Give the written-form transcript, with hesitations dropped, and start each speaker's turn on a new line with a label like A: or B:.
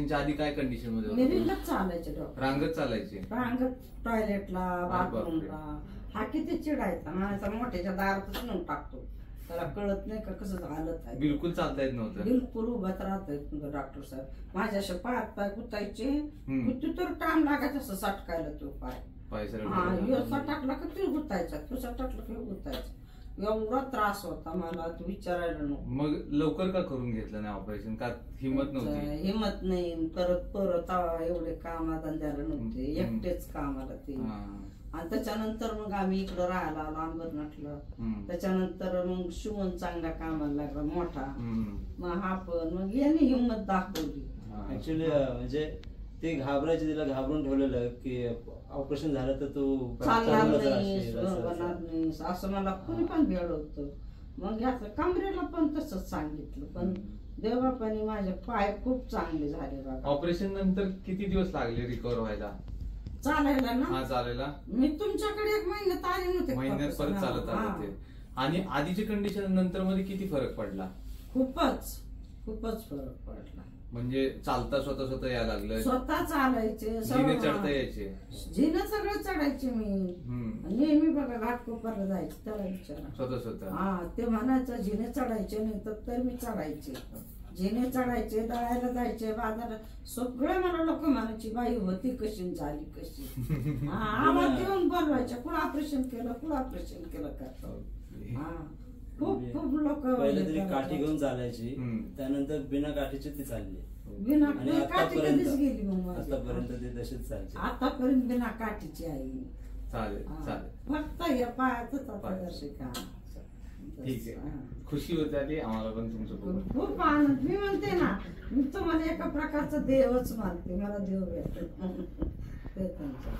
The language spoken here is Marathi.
A: ऑपरेशनच्या आधी काय कंडिशन मध्ये
B: मी
A: होता?
B: रिंगत चालायचे डॉक्टर,
A: रांगत चालायचे,
B: रांगत टॉयलेटला
A: बापरे.
B: बाथरूमला. हा किती चिडायचा, म्हणायचा मोठ्याच्या दारातच नेऊन टाकतो, त्याला कळत नाही का कसं हालत आहे.
A: बिलकुल चालता येत नव्हतं.
B: बिलकुल उभाच राहत डॉक्टर साहेब. माझ्या अशा पायात पाय गुतायचे,
A: हम्म.
B: किती तर टाइम लागायचा असं सटकायला तो पाय.
A: पाय सरळ
B: हा
A: केला.
B: योसा टाकला का ते गुतायचा, तुसा टाकला की गुतायचा. एवढा त्रास होता मला तू विचारायला नको.
A: मग लवकर का करून घेतलं नाही ऑपरेशन? का हिंमत नव्हती?
B: हिंमत नाही, परत एवढे कामाधंद्याला नव्हते, एकटेच कामाला ते.
A: हा.
B: आणि त्याच्यानंतर मग आम्ही इकडं राहायला आलो अंबरनाथला. त्याच्यानंतर मग शिवण चांगला कामाला लागला मोठा. मग हा पण मग याने हिंमत दाखवली.
C: ऍक्च्युली म्हणजे ते घाबरायचे, तिला घाबरून ठेवलेलं की ऑपरेशन झालं तर तू
B: चालणार नाही, होणार नाही असं मला कोणी पण वेळ होतं. मग याचं कमरेला पण तसंच सांगितलं, पण देवबापाने माझे पाय खूप चांगले झाले बाबा.
A: ऑपरेशन नंतर किती दिवस लागले रिकव्हर व्हायला?
B: चालायला ना,
A: हा चालायला
B: मी तुमच्याकडे 1 महिन्यात आले नव्हते.
A: महिन्यात परत चालत आले ते. आणि आधीच्या कंडिशन नंतर मध्ये किती फरक पडला?
B: खूपच फरक पडला.
A: म्हणजे चालता स्वतः यायला लागलं,
B: स्वतः चालायचे,
A: जिने चढता यायचे,
B: जिने सगळं चढायचे मी. नेहमी बघा घाटकोपरला जायचे, त्याला विचारा
A: स्वतः.
B: हा ते म्हणायचं जिने चढायचे नाही तर मी चढायचे, जिने चढायचे, दळायला जायचे बाजारात. सगळे मला लोक म्हणायची बाई होती कशी झाली कशी. आवाज देऊन बोलवायच्या, कुठं ऑपरेशन केलं का. हा खूप लोक
C: पहिले तरी काठी घेऊन चालायची, त्यानंतर बिना काठीची ती चालली.
B: बिना
C: आणि
B: काठी कधीच गेली मग
C: आतापर्यंत ते तशीच चालते.
B: आतापर्यंत बिना काठीची आई.
A: चालेल चालेल.
B: फक्त या पायाच आता शिका.
A: ठीक आहे, खुशी होते आली आम्हाला पण तुमचं.
B: खूप आनंद. मी म्हणते ना, मी तुम्हाला एका प्रकारचा देवच मानते, मला देव भेटतो ते तुमचा.